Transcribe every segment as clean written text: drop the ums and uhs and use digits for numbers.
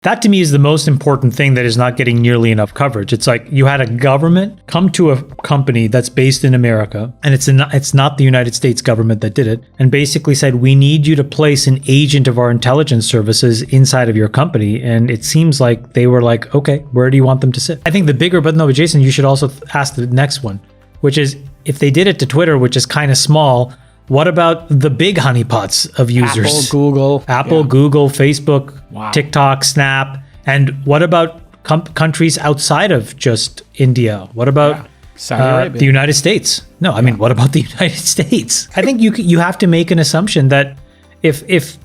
That to me is the most important thing that is not getting nearly enough coverage. It's like you had a government come to a company that's based in America, and it's not the United States government that did it, and basically said, we need you to place an agent of our intelligence services inside of your company. And it seems like they were like, okay, where do you want them to sit? I think but Jason, you should also ask the next one, which is if they did it to Twitter, which is kind of small, what about the big honeypots of users? Google, Google, Facebook, TikTok, Snap. And what about countries outside of just India? What about the United States? No, I mean, what about the United States? I think you have to make an assumption that if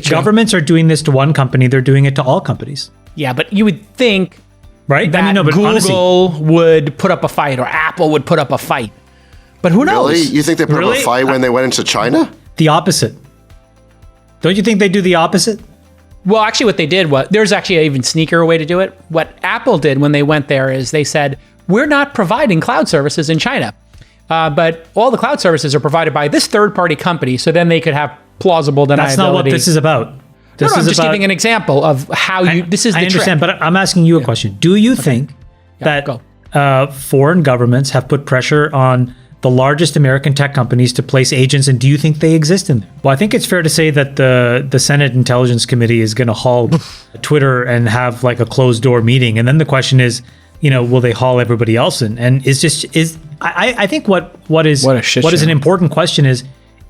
governments are doing this to one company, they're doing it to all companies. Yeah, but you would think right? that Google honestly, would put up a fight or Apple would put up a fight. But who knows? Really? You think they put up a fight when they went into China? The opposite. Don't you think they do the opposite? Well, actually what they did was, there's actually an even sneakier way to do it. What Apple did when they went there is they said, we're not providing cloud services in China, but all the cloud services are provided by this third-party company, so then they could have plausible deniability. That's not what this is about. I'm just giving an example of how this is the trick. I understand, but I'm asking you a question. Do you think that foreign governments have put pressure on the largest American tech companies to place agents, and do you think they exist in there? Well, I think it's fair to say that the Senate Intelligence Committee is going to haul Twitter and have like a closed door meeting, and then the question is, will they haul everybody else in? And I think what is an important question is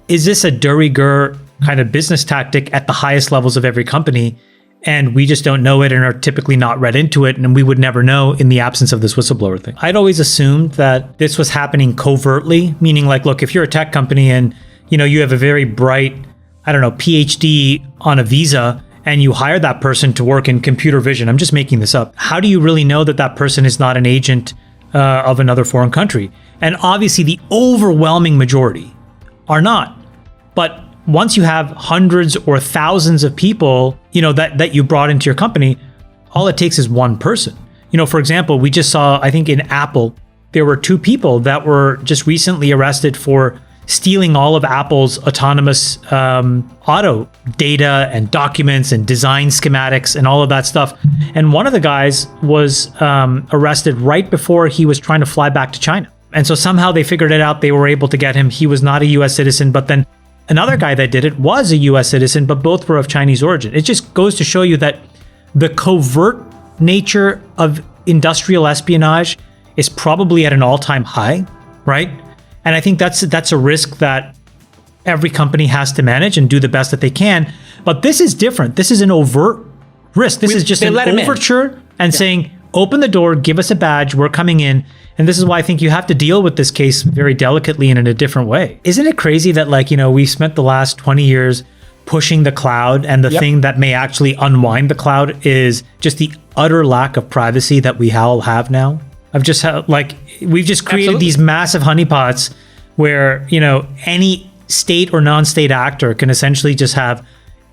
this a de rigueur kind of business tactic at the highest levels of every company, and we just don't know it and are typically not read into it, and we would never know in the absence of this whistleblower thing? I'd always assumed that this was happening covertly, meaning like, look, if you're a tech company and you have a very bright, PhD on a visa, and you hire that person to work in computer vision, I'm just making this up, how do you really know that that person is not an agent of another foreign country? And obviously the overwhelming majority are not. But once you have hundreds or thousands of people, that you brought into your company, all it takes is one person. For example, we just saw, I think in Apple, there were 2 people that were just recently arrested for stealing all of Apple's autonomous auto data and documents and design schematics and all of that stuff. And one of the guys was arrested right before he was trying to fly back to China. And so somehow they figured it out. They were able to get him. He was not a US citizen, but then another guy that did it was a US citizen, but both were of Chinese origin. It just goes to show you that the covert nature of industrial espionage is probably at an all-time high, right? And I think that's a risk that every company has to manage and do the best that they can. But this is different. This is an overt risk. This is just an overture and saying, open the door, give us a badge, we're coming in. And this is why I think you have to deal with this case very delicately and in a different way. Isn't it crazy that we spent the last 20 years pushing the cloud, and the thing that may actually unwind the cloud is just the utter lack of privacy that we all have now? We've just created these massive honeypots where, any state or non-state actor can essentially just have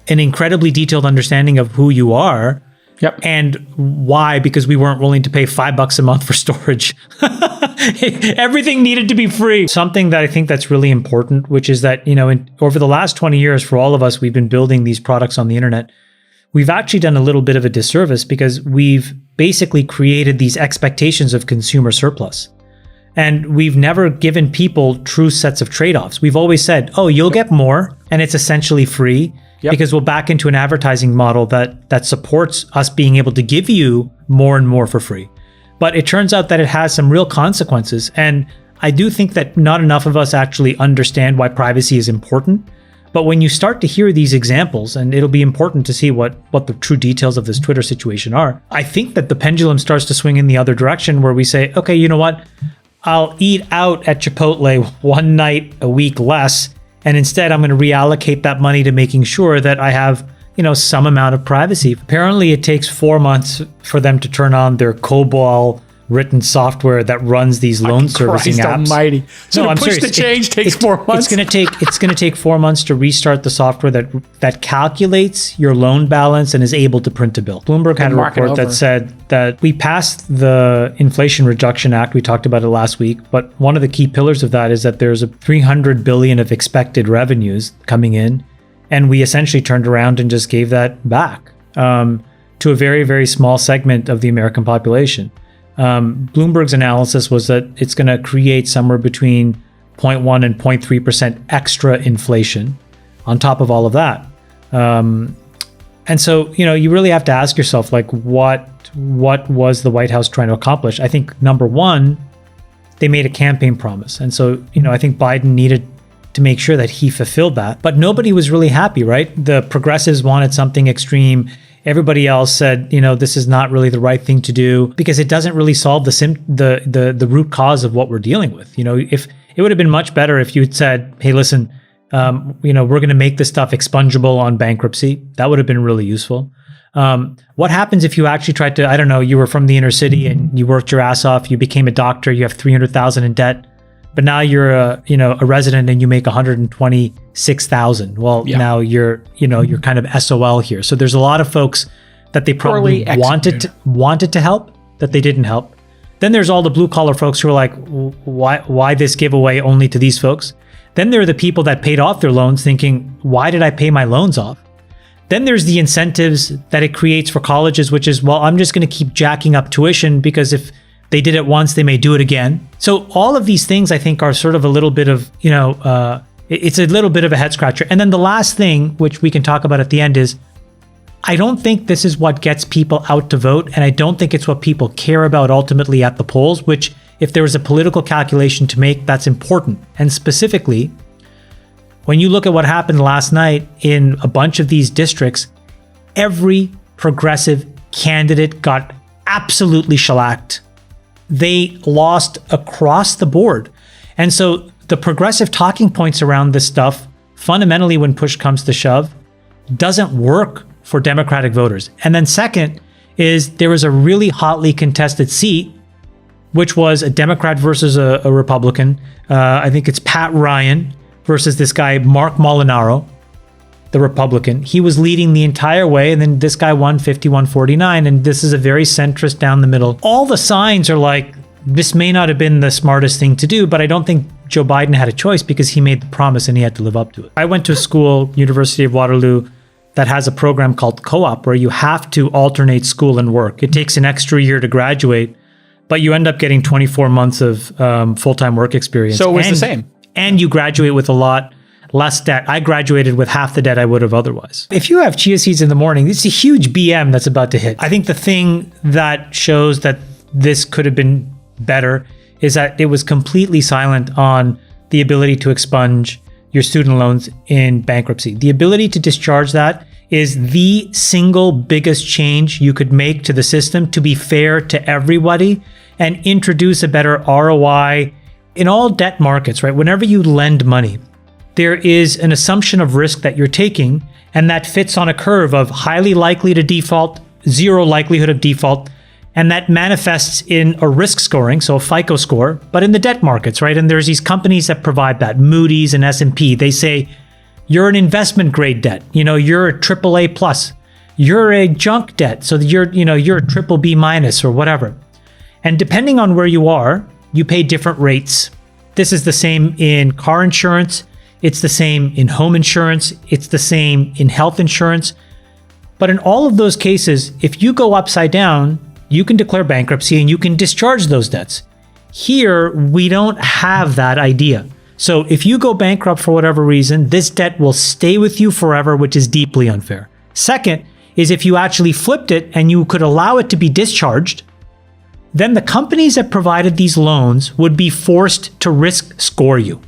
an incredibly detailed understanding of who you are. Yep. And why? Because we weren't willing to pay $5 a month for storage. Everything needed to be free. Something that I think that's really important, which is that, over the last 20 years, for all of us, we've been building these products on the internet. We've actually done a little bit of a disservice because we've basically created these expectations of consumer surplus. And we've never given people true sets of trade-offs. We've always said, oh, you'll get more, and it's essentially free. Because we'll back into an advertising model that supports us being able to give you more and more for free. But it turns out that it has some real consequences. And I do think that not enough of us actually understand why privacy is important. But when you start to hear these examples, and it'll be important to see what the true details of this Twitter situation are, I think that the pendulum starts to swing in the other direction where we say, okay, you know what? I'll eat out at Chipotle one night a week less. And instead, I'm going to reallocate that money to making sure that I have, some amount of privacy. Apparently, it takes 4 months for them to turn on their COBOL written software that runs these loan servicing apps. Almighty. So no, to push the change takes 4 months. It's going to take 4 months to restart the software that calculates your loan balance and is able to print a bill. Bloomberg had a report that said that we passed the Inflation Reduction Act. We talked about it last week, but one of the key pillars of that is that there's a $300 billion of expected revenues coming in, and we essentially turned around and just gave that back. to a very, very small segment of the American population. Bloomberg's analysis was that it's going to create somewhere between 0.1 and 0.3% extra inflation on top of all of that. And so, you really have to ask yourself, like, what was the White House trying to accomplish? I think number one, they made a campaign promise. And so, I think Biden needed to make sure that he fulfilled that. But nobody was really happy, right? The progressives wanted something extreme. Everybody else said, this is not really the right thing to do because it doesn't really solve the root cause of what we're dealing with. If it would have been much better if you had said, hey, listen, we're going to make this stuff expungible on bankruptcy. That would have been really useful. What happens if you actually tried to, I don't know, you were from the inner city and you worked your ass off, you became a doctor, you have $300,000 in debt, but now you're a resident and you make $126,000. Well, now you're kind of SOL here. So there's a lot of folks that they probably wanted to help that they didn't help. Then there's all the blue collar folks who are like, why this giveaway only to these folks? Then there are the people that paid off their loans thinking, why did I pay my loans off? Then there's the incentives that it creates for colleges, which is, well, I'm just going to keep jacking up tuition because if they did it once, they may do it again. So all of these things, I think, are sort of a little bit of, it's a little bit of a head scratcher. And then the last thing, which we can talk about at the end, is I don't think this is what gets people out to vote. And I don't think it's what people care about ultimately at the polls, which if there was a political calculation to make, that's important. And specifically, when you look at what happened last night in a bunch of these districts, every progressive candidate got absolutely shellacked. They lost across the board. And so the progressive talking points around this stuff, fundamentally, when push comes to shove, doesn't work for Democratic voters. And then second is there was a really hotly contested seat, which was a Democrat versus a Republican. I think it's Pat Ryan versus this guy, Mark Molinaro, the Republican. He was leading the entire way, and then this guy won 51-49, and this is a very centrist down the middle. All the signs are like, this may not have been the smartest thing to do, but I don't think Joe Biden had a choice because he made the promise and he had to live up to it. I went to a school, University of Waterloo, that has a program called Co-op where you have to alternate school and work. It takes an extra year to graduate, but you end up getting 24 months of full-time work experience. So it was the same. And you graduate with a lot less debt. I graduated with half the debt I would have otherwise. If you have chia seeds in the morning, it's a huge BM that's about to hit. I think the thing that shows that this could have been better is that it was completely silent on the ability to expunge your student loans in bankruptcy. The ability to discharge that is the single biggest change you could make to the system to be fair to everybody and introduce a better ROI in all debt markets, right? Whenever you lend money, there is an assumption of risk that you're taking, and that fits on a curve of highly likely to default, zero likelihood of default, and that manifests in a risk scoring, so a FICO score, but in the debt markets, right? And there's these companies that provide that, Moody's and S&P. They say, you're an investment grade debt, you're a AAA plus, you're a junk debt, so you're a triple B minus or whatever. And depending on where you are, you pay different rates. This is the same in car insurance. It's the same in home insurance. It's the same in health insurance. But in all of those cases, if you go upside down, you can declare bankruptcy and you can discharge those debts. Here, we don't have that idea. So if you go bankrupt for whatever reason, this debt will stay with you forever, which is deeply unfair. Second is if you actually flipped it and you could allow it to be discharged, then the companies that provided these loans would be forced to risk score you.